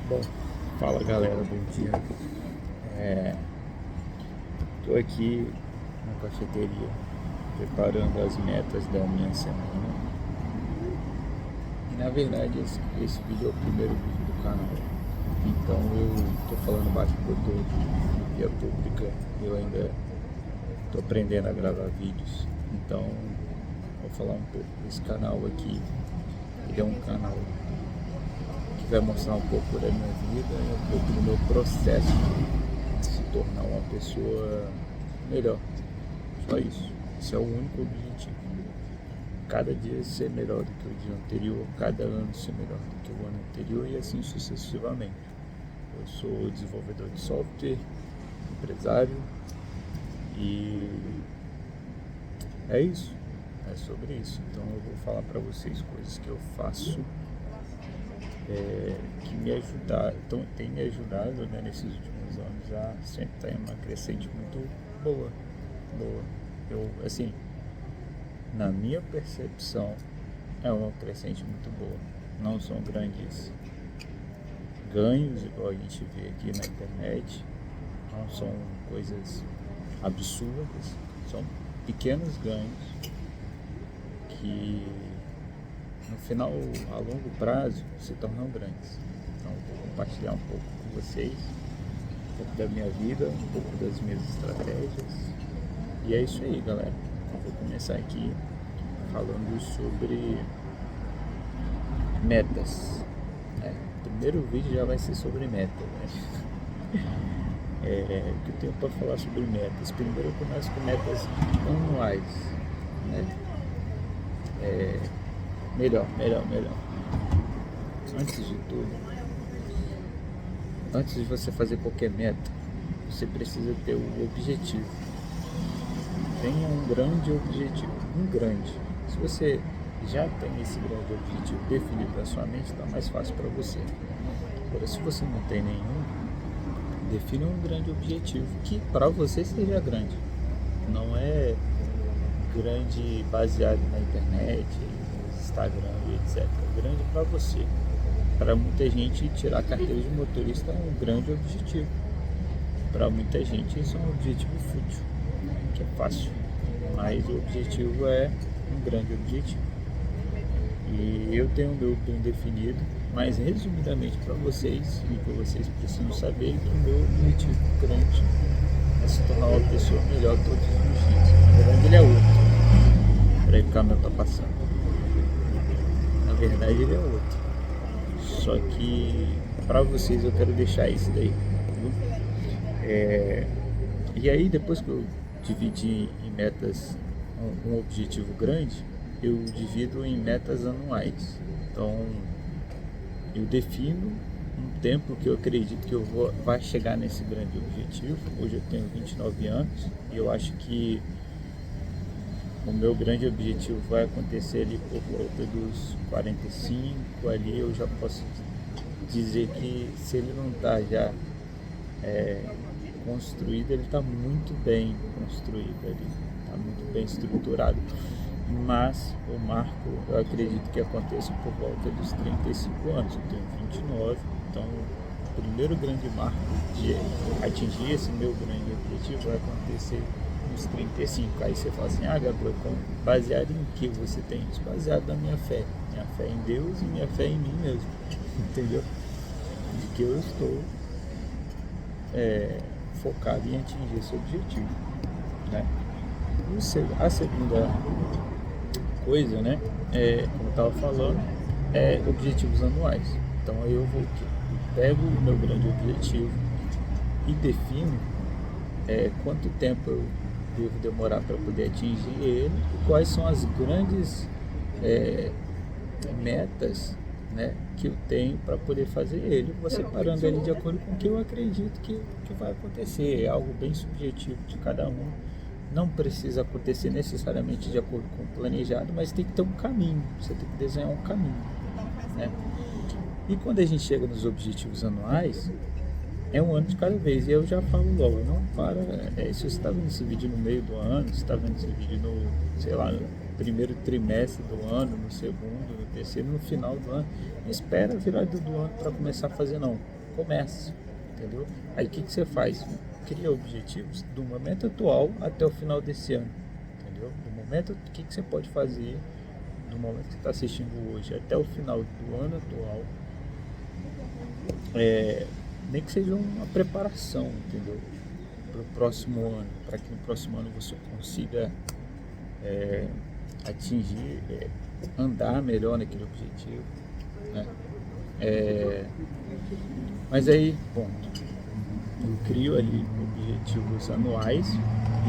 Bom, fala galera, bom dia. Tô aqui na cafeteria preparando as metas da minha semana. E na verdade esse vídeo é o primeiro vídeo do canal. Então eu tô falando baixo porque eu tô via pública. Eu ainda tô aprendendo a gravar vídeos. Então vou falar um pouco desse canal aqui. Ele é um canal que vai mostrar um pouco da minha vida e um pouco do meu processo de se tornar uma pessoa melhor. Só isso. Esse é o único objetivo. Cada dia ser melhor do que o dia anterior, cada ano ser melhor do que o ano anterior e assim sucessivamente. Eu sou desenvolvedor de software, empresário e é isso. É sobre isso. Então eu vou falar para vocês coisas que eu faço que me ajudaram, então, tem me ajudado, né, nesses últimos anos a sempre estar em uma crescente muito boa. Eu, assim, na minha percepção, é uma crescente muito boa. Não são grandes ganhos, igual a gente vê aqui na internet, não são coisas absurdas, são pequenos ganhos que no final, a longo prazo, se tornam grandes. Então, eu vou compartilhar um pouco com vocês, um pouco da minha vida, um pouco das minhas estratégias. E é isso aí, galera. Eu vou começar aqui falando sobre metas. O primeiro vídeo já vai ser sobre metas, né? O que eu tenho para falar sobre metas? Primeiro eu começo com metas anuais, né? Melhor. Antes de tudo, antes de você fazer qualquer meta, você precisa ter o objetivo. Tenha um grande objetivo, Se você já tem esse grande objetivo definido na sua mente, está mais fácil para você. Agora, se você não tem nenhum, defina um grande objetivo que para você seja grande. Não é grande baseado na internet, Instagram e etc. Grande para você. Para muita gente, tirar a carteira de motorista é um grande objetivo. Para muita gente, isso é um objetivo fútil, que é fácil. Mas o objetivo é um grande objetivo. E eu tenho o meu bem definido, mas resumidamente para vocês, e que vocês precisam saber que o meu objetivo grande é se tornar uma pessoa melhor todos os dias. Na verdade, ele é outro. Peraí, o caminhão tá passando. Na verdade ele é outro. Só que para vocês eu quero deixar isso daí, viu? E aí depois que eu dividi em metas um objetivo grande, eu divido em metas anuais. Então eu defino um tempo que eu acredito que vai chegar nesse grande objetivo. Hoje eu tenho 29 anos e eu acho que o meu grande objetivo vai acontecer ali por volta dos 45, ali eu já posso dizer que se ele não está já construído, ele está muito bem construído ali, está muito bem estruturado. Mas o marco, eu acredito que aconteça por volta dos 35 anos, eu tenho 29, então o primeiro grande marco de atingir esse meu grande objetivo vai acontecer nos 35. Aí você fala assim, Gabriel, baseado em que você tem isso? Baseado na minha fé em Deus e minha fé em mim mesmo, entendeu? De que eu estou focado em atingir esse objetivo, né? A segunda coisa, né, como eu estava falando, é objetivos anuais. Então aí eu pego o meu grande objetivo e defino quanto tempo eu devo demorar para poder atingir ele e quais são as grandes metas, né, que eu tenho para poder fazer ele. Vou separando ele de acordo com o que eu acredito que vai acontecer. É algo bem subjetivo de cada um. Não precisa acontecer necessariamente de acordo com o planejado, mas tem que ter um caminho. Você tem que desenhar um caminho, né? E quando a gente chega nos objetivos anuais, é um ano de cada vez. E eu já falo logo, não para. Se você está vendo esse vídeo no meio do ano, se está vendo esse vídeo no, sei lá, no primeiro trimestre do ano, no segundo, no terceiro, no final do ano, não espera a virada do ano para começar a fazer, não. comece, entendeu? Aí o que você faz? Cria objetivos do momento atual até o final desse ano, entendeu? Do momento, o que você pode fazer do momento que você está assistindo hoje até o final do ano atual, nem que seja uma preparação, entendeu? Para o próximo ano, para que no próximo ano você consiga atingir, andar melhor naquele objetivo, né? Mas aí, bom, eu crio ali objetivos anuais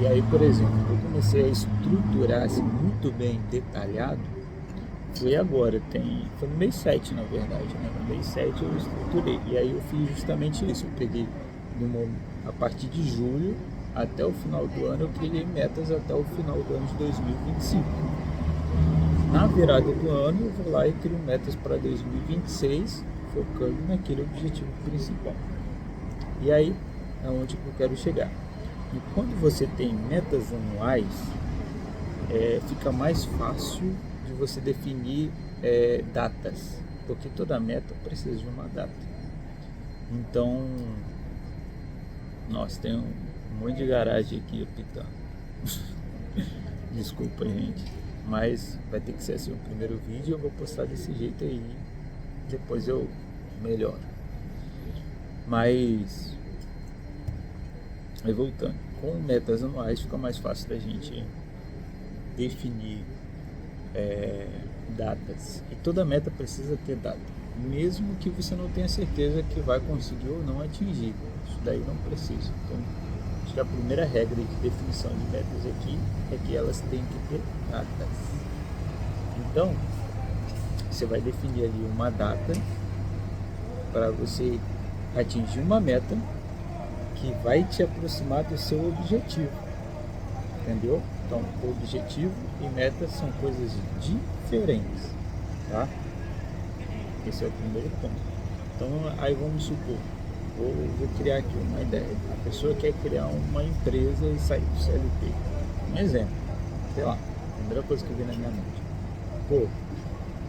e aí, por exemplo, eu comecei a estruturar assim, muito bem detalhado, foi agora, foi no mês 7 na verdade, né? No mês 7 eu estruturei e aí eu fiz justamente isso, eu peguei a partir de julho até o final do ano, eu criei metas até o final do ano de 2025. Na virada do ano eu vou lá e crio metas para 2026, focando naquele objetivo principal. E aí é onde eu quero chegar. E quando você tem metas anuais, fica mais fácil de você definir datas, porque toda meta precisa de uma data. Então, nossa, tem um monte de garagem aqui apitando. Desculpa, gente, mas vai ter que ser assim o primeiro vídeo. Eu vou postar desse jeito aí, depois eu melhoro. Mas aí voltando, com metas anuais fica mais fácil da gente definir datas. E toda meta precisa ter data, mesmo que você não tenha certeza que vai conseguir ou não atingir. Isso daí não precisa. Então, acho que a primeira regra de definição de metas aqui é que elas têm que ter datas. Então, você vai definir ali uma data para você atingir uma meta que vai te aproximar do seu objetivo, entendeu? Então, objetivo e meta são coisas diferentes, tá? Esse é o primeiro ponto. Então, aí vamos supor, vou criar aqui uma ideia. A pessoa quer criar uma empresa e sair do CLT. Um exemplo, sei lá, a primeira coisa que vem na minha mente. Pô,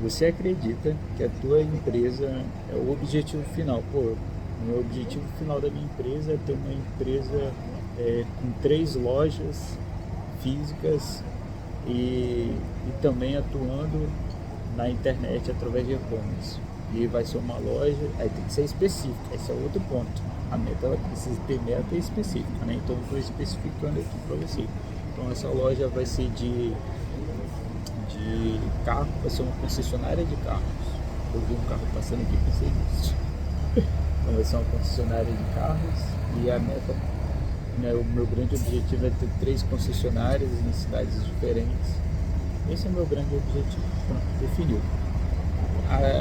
você acredita que a tua empresa é o objetivo final? Pô, o meu objetivo final da minha empresa é ter uma empresa com 3 lojas físicas e também atuando na internet através de e-commerce. E vai ser uma loja, aí tem que ser específica, esse é outro ponto. A meta ela precisa ter meta específica, né? Então eu estou especificando aqui para você. Então essa loja vai ser de carro, vai ser uma concessionária de carros. Eu vi um carro passando aqui, pensei nisso. Então vai ser uma concessionária de carros e a meta, né, o meu grande objetivo é ter 3 concessionárias em cidades diferentes. Esse é o meu grande objetivo. Pronto, definiu.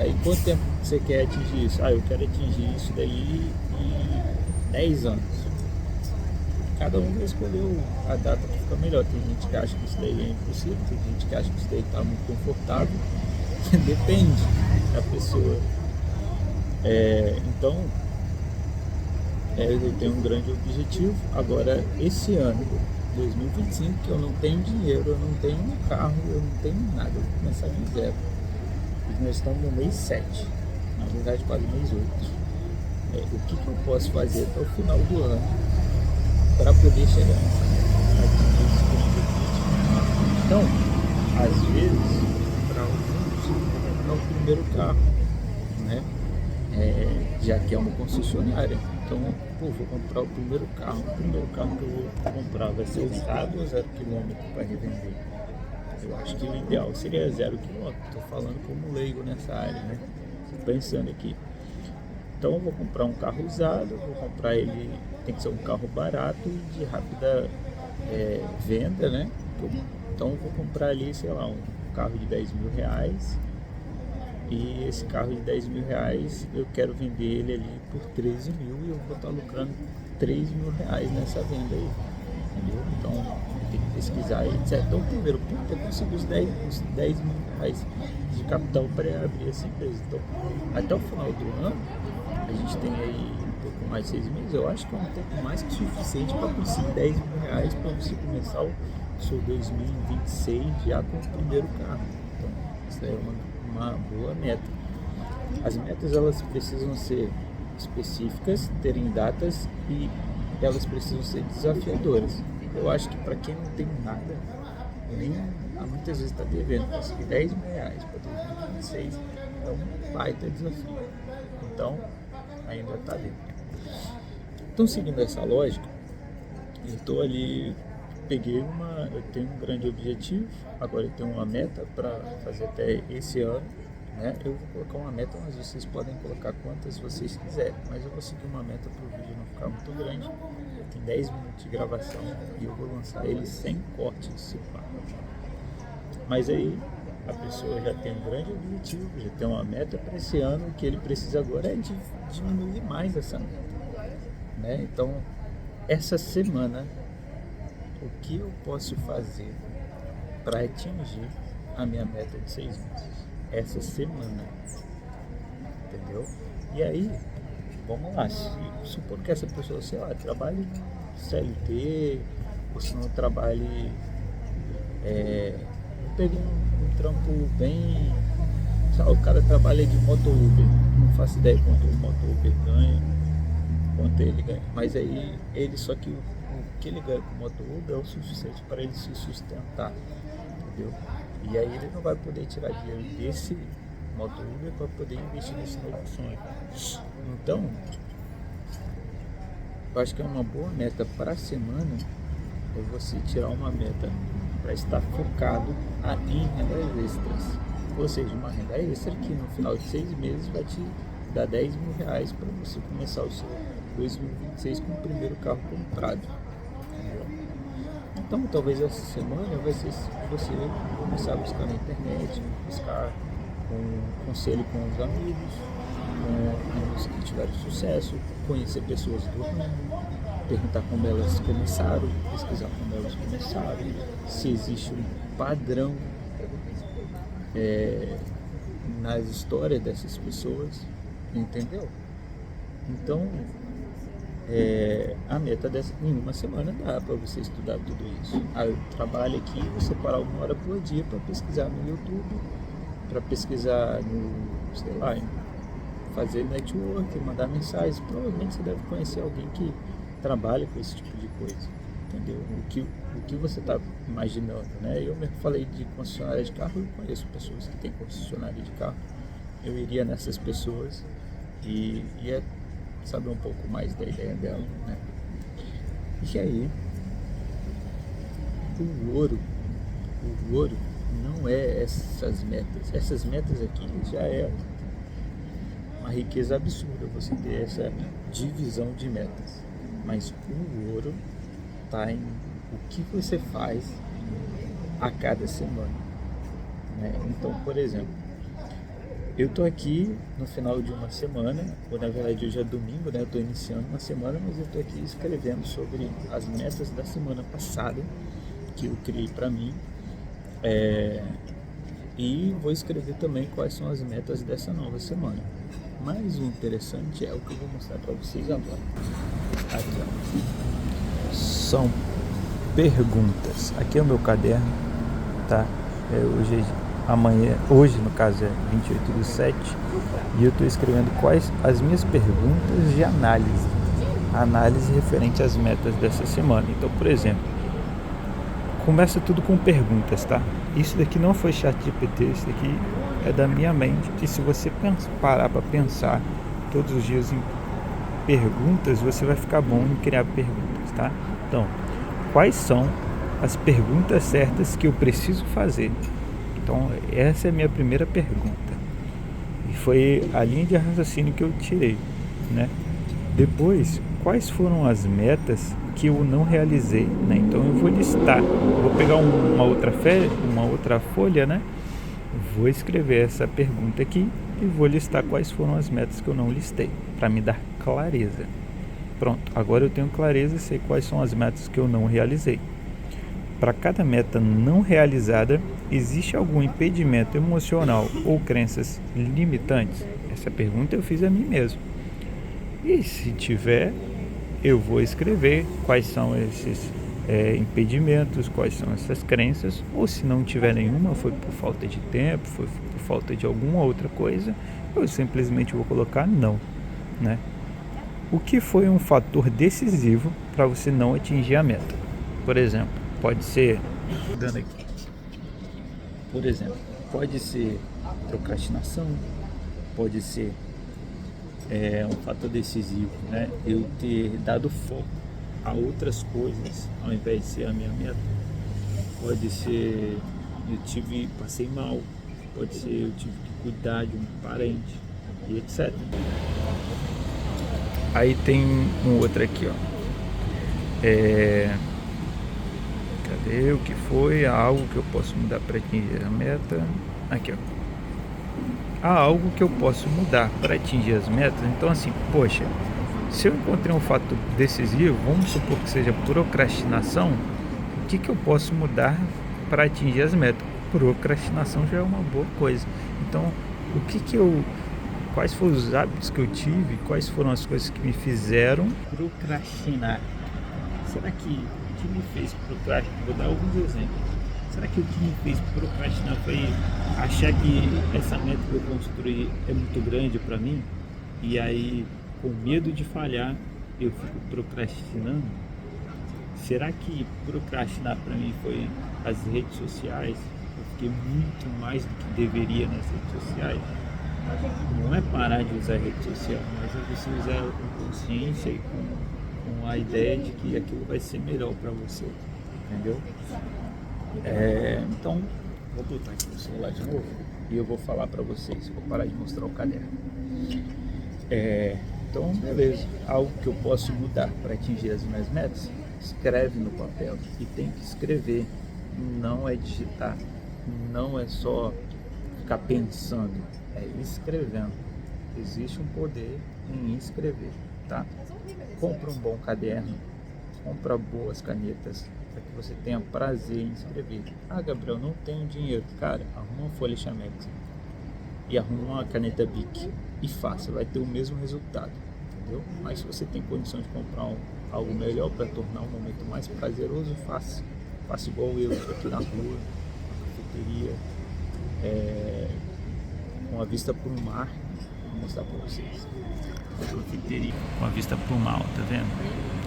Em quanto tempo você quer atingir isso? Eu quero atingir isso daí em 10 anos. Cada um vai escolher a data que fica melhor. Tem gente que acha que isso daí é impossível, tem gente que acha que isso daí está muito confortável. Depende da pessoa. Então, eu tenho um grande objetivo. Agora, esse ano, 2025, que eu não tenho dinheiro, eu não tenho um carro, eu não tenho nada. Eu vou começar de zero. E nós estamos no mês 7, na verdade quase mês 8. O que eu posso fazer até o final do ano para poder chegar atingir esse grande objetivo? Então, às vezes, para alguns, eu vou comprar o primeiro carro, né? Já que é uma concessionária. Então, vou comprar o primeiro carro. O primeiro carro que eu vou comprar vai ser usado ou 0 km para revender? Eu acho que o ideal seria 0 km. Estou falando como leigo nessa área, né? Pensando aqui. Então eu vou comprar um carro usado, vou comprar ele, tem que ser um carro barato e de rápida venda, né? Então eu vou comprar ali, sei lá, um carro de 10 mil reais. E esse carro de 10 mil reais eu quero vender ele ali por 13 mil e eu vou estar lucrando 3 mil reais nessa venda aí, entendeu? Então tem que pesquisar, etc. Então o primeiro ponto é conseguir os 10 mil reais de capital para abrir essa empresa. Então até o final do ano a gente tem aí um pouco mais de 6 meses, eu acho que é um tempo mais que suficiente para conseguir 10 mil reais para você começar o seu 2026 já com o primeiro carro. Então isso é uma boa meta. As metas elas precisam ser específicas, terem datas e elas precisam ser desafiadoras. Eu acho que para quem não tem nada, nem muitas vezes está devendo, conseguir R$10.000 para 2026 é um baita desafio. Então, ainda está dentro. Então, seguindo essa lógica, eu estou ali, eu tenho um grande objetivo, agora eu tenho uma meta para fazer até esse ano, né? Eu vou colocar uma meta, mas vocês podem colocar quantas vocês quiserem, mas eu vou seguir uma meta para o vídeo não ficar muito grande. Tem 10 minutos de gravação e eu vou lançar ele sem corte de celular. Mas aí a pessoa já tem um grande objetivo, já tem uma meta para esse ano, o que ele precisa agora é de diminuir mais essa meta, né? Então, essa semana, o que eu posso fazer para atingir a minha meta de 6 meses? Essa semana, entendeu? E aí, vamos lá, supor que essa pessoa, sei lá, trabalhe no CLT, ou se não trabalhe, eu peguei um trampo bem, sabe, o cara trabalha de moto Uber, não faço ideia quanto o moto Uber ganha, quanto ele ganha, mas aí só que o que ele ganha com o moto Uber é o suficiente para ele se sustentar, entendeu? E aí ele não vai poder tirar dinheiro desse moto Uber para poder investir nesse novo sonho. Então, eu acho que é uma boa meta para a semana é você tirar uma meta para estar focado em rendas extras. Ou seja, uma renda extra que no final de 6 meses vai te dar R$10.000 para você começar o seu 2026 com o primeiro carro comprado. Então, talvez essa semana vai ser você começar a buscar na internet, buscar um conselho com os amigos, com amigos que tiveram sucesso, conhecer pessoas do ramo, perguntar como elas começaram, pesquisar como elas começaram, se existe um padrão nas histórias dessas pessoas, entendeu? Então, a meta em uma semana dá para você estudar tudo isso. Eu trabalho aqui, vou separar 1 hora por dia para pesquisar no YouTube, para pesquisar no, sei lá, fazer network, mandar mensagens. Provavelmente você deve conhecer alguém que trabalha com esse tipo de coisa, entendeu? O que você está imaginando, né? Eu mesmo falei de concessionária de carro, eu conheço pessoas que têm concessionária de carro. Eu iria nessas pessoas e ia saber um pouco mais da ideia dela, né? E aí, o ouro não é essas metas. Essas metas aqui já é uma riqueza absurda você ter essa divisão de metas. Mas o ouro está em o que você faz a cada semana, né? Então, por exemplo, eu tô aqui no final de uma semana, ou na verdade hoje é domingo, né? Eu tô iniciando uma semana, mas eu tô aqui escrevendo sobre as metas da semana passada que eu criei para mim, e vou escrever também quais são as metas dessa nova semana. Mas o interessante é o que eu vou mostrar para vocês agora. Aqui, ó. São perguntas. Aqui é o meu caderno, tá? Hoje no caso é 28/7 e eu estou escrevendo quais as minhas perguntas de análise referente às metas dessa semana. Então, por exemplo, começa tudo com perguntas, tá? Isso daqui não foi ChatGPT, isso daqui é da minha mente, que se você parar para pensar todos os dias em perguntas, você vai ficar bom em criar perguntas, tá? Então, quais são as perguntas certas que eu preciso fazer? Então, essa é a minha primeira pergunta. E foi a linha de raciocínio que eu tirei, né? Depois, quais foram as metas que eu não realizei, né? Então, eu vou listar. Vou pegar uma outra folha, né? Vou escrever essa pergunta aqui e vou listar quais foram as metas que eu não listei, para me dar clareza. Pronto, agora eu tenho clareza e sei quais são as metas que eu não realizei. Para cada meta não realizada, existe algum impedimento emocional ou crenças limitantes? Essa pergunta eu fiz a mim mesmo. E se tiver, eu vou escrever quais são esses impedimentos, quais são essas crenças, ou se não tiver nenhuma, foi por falta de tempo, foi por falta de alguma outra coisa, eu simplesmente vou colocar não, né? O que foi um fator decisivo para você não atingir a meta? Por exemplo, pode ser, dando aqui, por exemplo, pode ser procrastinação, pode ser um fator decisivo, né? Eu ter dado foco a outras coisas ao invés de ser a minha meta. Pode ser passei mal, pode ser eu tive que cuidar de um parente e etc. Aí tem um outro aqui, ó. Cadê o que foi? Há algo que eu posso mudar para atingir a meta? Aqui, ó. Há algo que eu posso mudar para atingir as metas. Então, assim, poxa, se eu encontrei um fator decisivo, vamos supor que seja procrastinação, o que eu posso mudar para atingir as metas? Procrastinação já é uma boa coisa. Então, quais foram os hábitos que eu tive, quais foram as coisas que me fizeram procrastinar? Será que o que me fez procrastinar? Vou dar alguns exemplos. Será que o que me fez procrastinar foi achar que essa meta que eu construí é muito grande para mim? E aí, com medo de falhar, eu fico procrastinando? Será que procrastinar para mim foi as redes sociais? Eu fiquei muito mais do que deveria nas redes sociais. Não é parar de usar a rede social, mas é você usar com consciência e com a ideia de que aquilo vai ser melhor para você, entendeu? Então, vou botar aqui o celular de novo e eu vou falar para vocês, vou parar de mostrar o caderno. Então, beleza, algo que eu posso mudar para atingir as minhas metas, escreve no papel, e tem que escrever, não é digitar, não é só ficar pensando, é escrevendo. Existe um poder em escrever, tá? Compra um bom caderno, compra boas canetas, para que você tenha prazer em escrever. Ah, Gabriel, não tenho dinheiro. Cara, arruma uma folha Chamex e arruma uma caneta Bic e faça, vai ter o mesmo resultado, entendeu? Mas se você tem condição de comprar algo melhor para tornar o momento mais prazeroso, faça igual eu, estou aqui na rua, na cafeteria, com a vista para o mar. Vou mostrar para vocês. Cafeteria com a vista para o mar, tá vendo?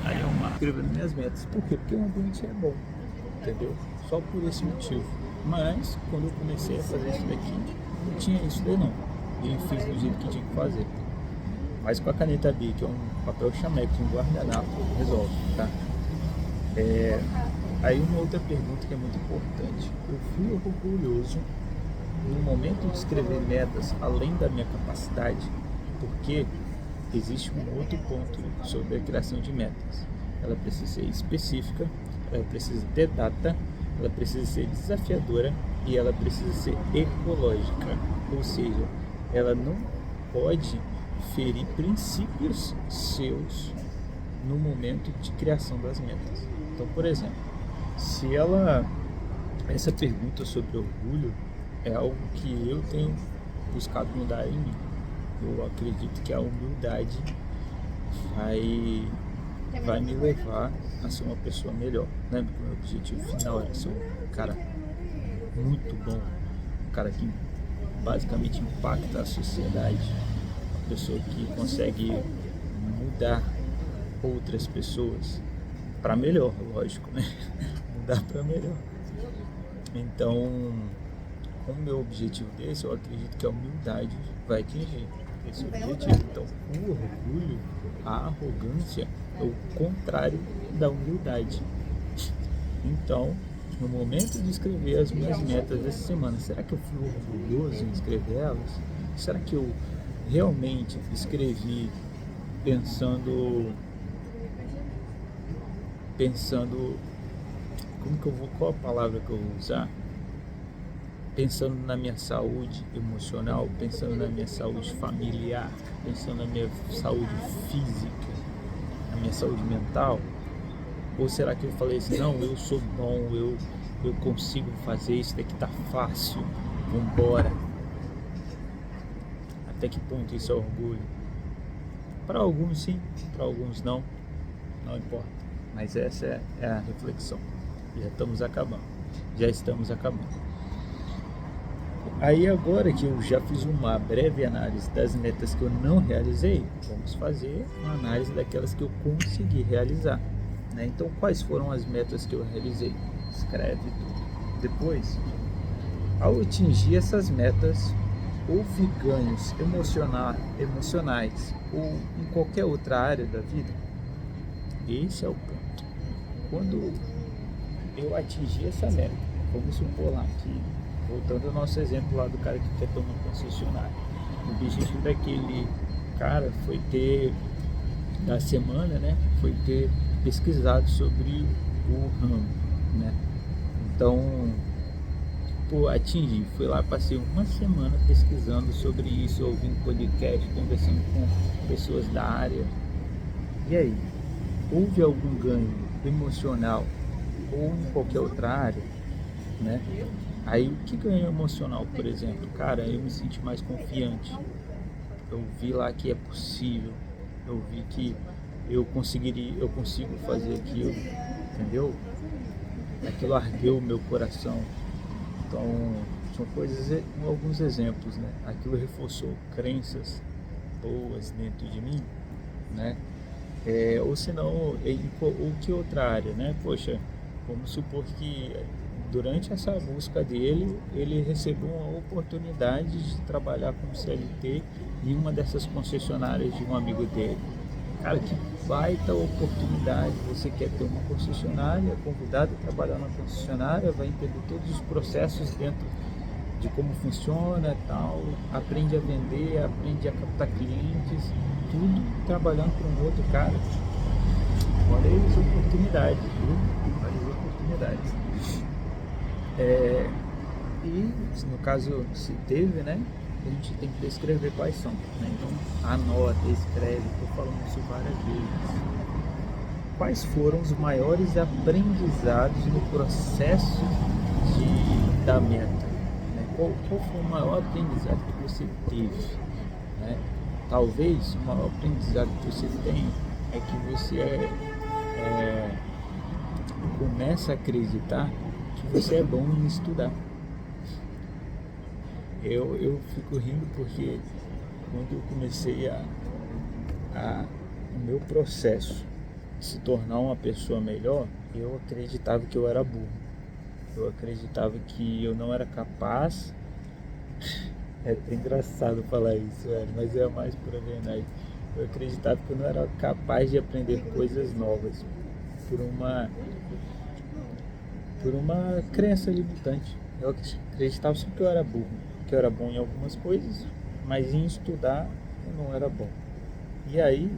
Aí é o mar. Escrevendo minhas metas. Por quê? Porque o ambiente é bom, entendeu? Só por esse motivo. Mas quando eu comecei a fazer isso daqui, não tinha isso daí não. E fiz do jeito que tinha que fazer. Mas com a caneta Bic, que é um papel Chamex, um guardanapo, resolve, tá? Aí uma outra pergunta que é muito importante. Eu fui orgulhoso no momento de escrever metas além da minha capacidade, porque existe um outro ponto sobre a criação de metas. Ela precisa ser específica, ela precisa ter data, ela precisa ser desafiadora e ela precisa ser ecológica. Ou seja, ela não pode ferir princípios seus no momento de criação das metas. Então, por exemplo, essa pergunta sobre orgulho é algo que eu tenho buscado mudar em mim. Eu acredito que a humildade vai me levar a ser uma pessoa melhor. Lembra que o meu objetivo final era ser um cara muito bom, um cara que basicamente impacta a sociedade, uma pessoa que consegue mudar outras pessoas para melhor, lógico, né? Mudar para melhor. Então, com o meu objetivo desse, eu acredito que a humildade vai atingir esse objetivo. Então, o orgulho, a arrogância é o contrário da humildade. Então, no momento de escrever as minhas metas dessa semana, será que eu fui orgulhoso em escrever elas? Será que eu realmente escrevi pensando qual a palavra que eu vou usar? Pensando na minha saúde emocional, pensando na minha saúde familiar, pensando na minha saúde física, na minha saúde mental? Ou será que eu falei assim, não, eu sou bom, eu consigo fazer isso daqui, tá fácil, vambora? Até que ponto isso é orgulho? Para alguns sim, para alguns não importa. Mas essa é a reflexão. Já estamos acabando. Aí agora que eu já fiz uma breve análise das metas que eu não realizei, vamos fazer uma análise daquelas que eu consegui realizar, né? Então, quais foram as metas que eu realizei? Escreve tudo. Depois, ao atingir essas metas, houve ganhos emocionais ou em qualquer outra área da vida? Esse é o ponto. Quando eu atingi essa meta, vamos supor lá que, voltando ao nosso exemplo lá do cara que quer ter uma concessionária, o objetivo daquele cara foi ter, da semana, né, foi ter pesquisado sobre o ramo, né? Então, pô, atingi, fui lá, passei uma semana pesquisando sobre isso, ouvindo podcast, conversando com pessoas da área. E aí, houve algum ganho emocional ou em qualquer outra área, né? Aí, o que ganho emocional, por exemplo? Cara, eu me senti mais confiante. Eu vi lá que é possível. Eu vi que eu consigo fazer aquilo, entendeu? Aquilo ardeu o meu coração. Então, são coisas, alguns exemplos, né? Aquilo reforçou crenças boas dentro de mim, né? Ou senão, ou que outra área, né? Poxa, vamos supor que durante essa busca dele, ele recebeu uma oportunidade de trabalhar como CLT em uma dessas concessionárias de um amigo dele. Cara, que baita oportunidade, você quer ter uma concessionária, é convidado a trabalhar na concessionária, vai entender todos os processos dentro de como funciona e tal, aprende a vender, aprende a captar clientes, tudo trabalhando para um outro cara. Olha as oportunidades, viu? Olha as oportunidades. E no caso, se teve, né? A gente tem que descrever quais são, né? Então, anota, escreve, estou falando isso várias vezes. Quais foram os maiores aprendizados no processo da meta? Né? Qual foi o maior aprendizado que você teve? Né? Talvez o maior aprendizado que você tem é que você começa a acreditar que você é bom em estudar. Eu fico rindo porque quando eu comecei o meu processo de se tornar uma pessoa melhor, eu acreditava que eu era burro. Eu acreditava que eu não era capaz. É até engraçado falar isso, velho, mas é a mais pura verdade. Eu acreditava que eu não era capaz de aprender coisas novas por uma crença limitante. Eu acreditava só que eu era burro, que eu era bom em algumas coisas, mas em estudar eu não era bom. E aí,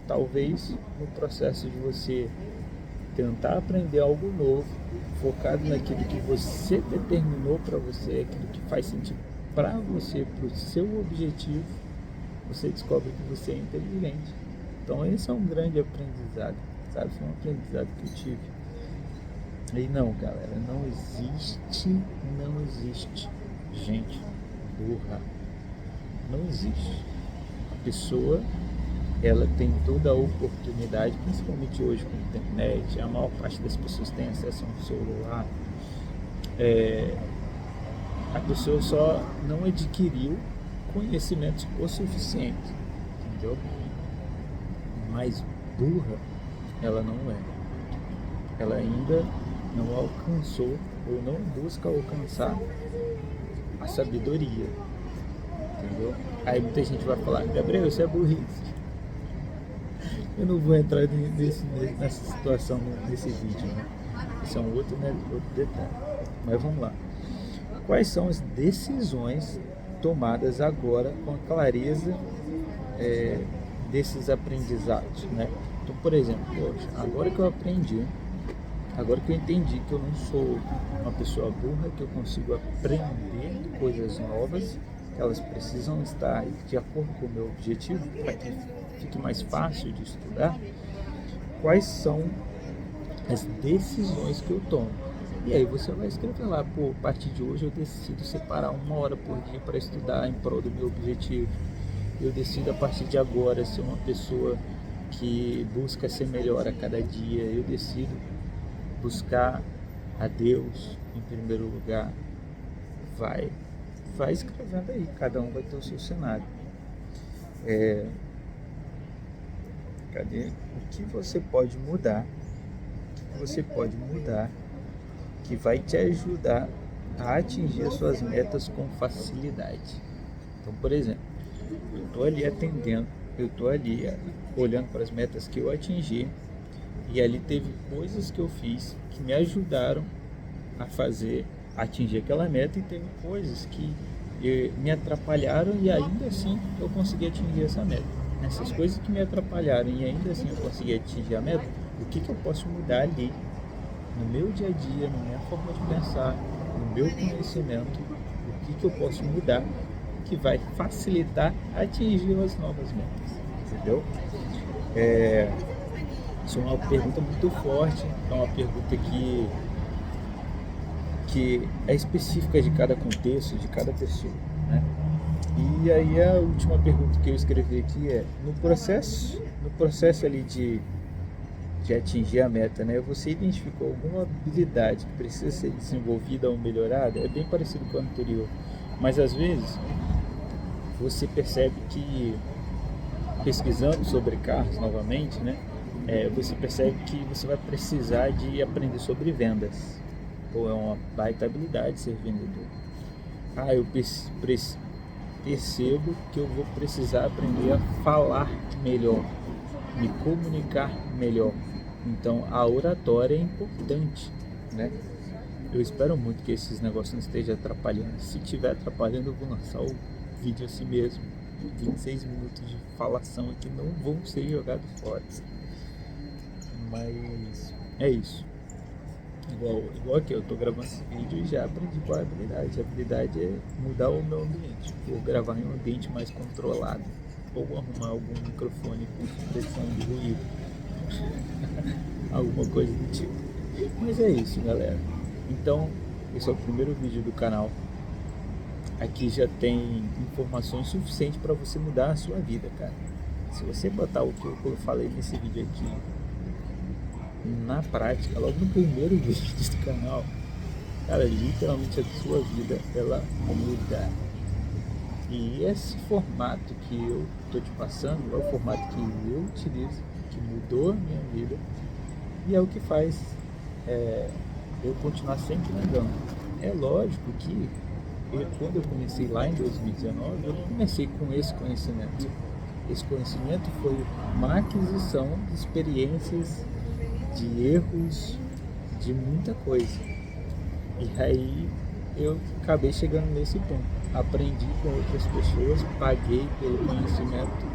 talvez no processo de você tentar aprender algo novo, focado naquilo que você determinou para você, aquilo que faz sentido para você, para o seu objetivo, você descobre que você é inteligente. Então esse é um grande aprendizado, sabe? Foi um aprendizado que eu tive. E não, galera, não existe gente burra. Não existe. A pessoa, ela tem toda a oportunidade, principalmente hoje com a internet, a maior parte das pessoas tem acesso a um celular. A pessoa só não adquiriu conhecimentos o suficiente, entendeu? Mas burra, ela não é. Ela ainda não alcançou ou não busca alcançar a sabedoria, entendeu? Aí muita gente vai falar, Gabriel, isso é burrice. Eu não vou entrar nessa situação nesse vídeo, né? Isso é um outro detalhe. Mas vamos lá. Quais são as decisões tomadas agora com a clareza desses aprendizados, né? Então, por exemplo, poxa, agora que eu aprendi, agora que eu entendi que eu não sou uma pessoa burra, que eu consigo aprender coisas novas, elas precisam estar de acordo com o meu objetivo, para que fique mais fácil de estudar, quais são as decisões que eu tomo. E aí você vai escrever lá, pô, a partir de hoje eu decido separar 1 hora por dia para estudar em prol do meu objetivo. Eu decido a partir de agora ser uma pessoa que busca ser melhor a cada dia. Eu decido buscar a Deus em primeiro lugar. Vai vai escrevendo aí, cada um vai ter o seu cenário. Cadê? O que você pode mudar? O que você pode mudar que vai te ajudar a atingir as suas metas com facilidade? Então, por exemplo, eu estou ali atendendo, eu estou ali olhando para as metas que eu atingi, e ali teve coisas que eu fiz que me ajudaram a atingir aquela meta, e teve coisas que me atrapalharam e ainda assim eu consegui atingir essa meta. Essas coisas que me atrapalharam e ainda assim eu consegui atingir a meta, o que eu posso mudar ali no meu dia a dia, na minha forma de pensar, no meu conhecimento, o que eu posso mudar que vai facilitar atingir as novas metas, entendeu? Isso é uma pergunta muito forte, é uma pergunta que é específica de cada contexto, de cada pessoa, né? E aí a última pergunta que eu escrevi aqui é: no processo ali de atingir a meta, né, você identificou alguma habilidade que precisa ser desenvolvida ou melhorada? É bem parecido com o anterior, mas às vezes você percebe que, pesquisando sobre carros novamente, né, você percebe que você vai precisar de aprender sobre vendas. Ou é uma baita habilidade ser vendedor. Eu percebo que eu vou precisar aprender a falar melhor, me comunicar melhor. Então a oratória é importante, né? Eu espero muito que esses negócios não estejam atrapalhando. Se estiver atrapalhando, eu vou lançar o vídeo assim mesmo. 26 minutos de falação aqui não vão ser jogados fora. Mas é isso. Igual aqui, eu tô gravando esse vídeo e já aprendi qual é a habilidade. A habilidade é mudar o meu ambiente. Vou gravar em um ambiente mais controlado, ou arrumar algum microfone com supressão de ruído. Alguma coisa do tipo. Mas é isso, galera. Então, esse é o primeiro vídeo do canal. Aqui já tem informações suficientes para você mudar a sua vida, cara. Se você botar o que eu falei nesse vídeo aqui na prática, logo no primeiro vídeo do canal, cara, literalmente a sua vida ela muda. E esse formato que eu tô te passando é o formato que eu utilizo, que mudou a minha vida, e é o que faz eu continuar sempre andando. É lógico que quando eu comecei lá em 2019, eu comecei com esse conhecimento. Esse conhecimento foi uma aquisição de experiências, de erros, de muita coisa. E aí eu acabei chegando nesse ponto. Aprendi com outras pessoas, paguei pelo conhecimento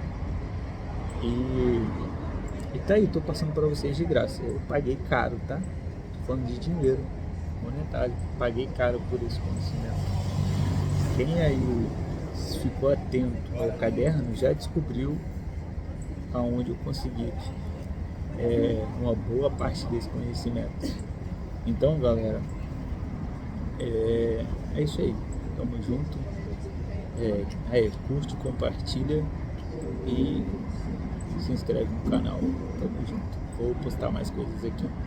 e tá aí, tô passando para vocês de graça. Eu paguei caro, tá? Tô falando de dinheiro monetário. Paguei caro por esse conhecimento. Quem aí ficou atento ao caderno já descobriu aonde eu consegui uma boa parte desse conhecimento. Então, galera, é isso aí. Tamo junto. Curte, compartilha e se inscreve no canal. Tamo junto. Vou postar mais coisas aqui.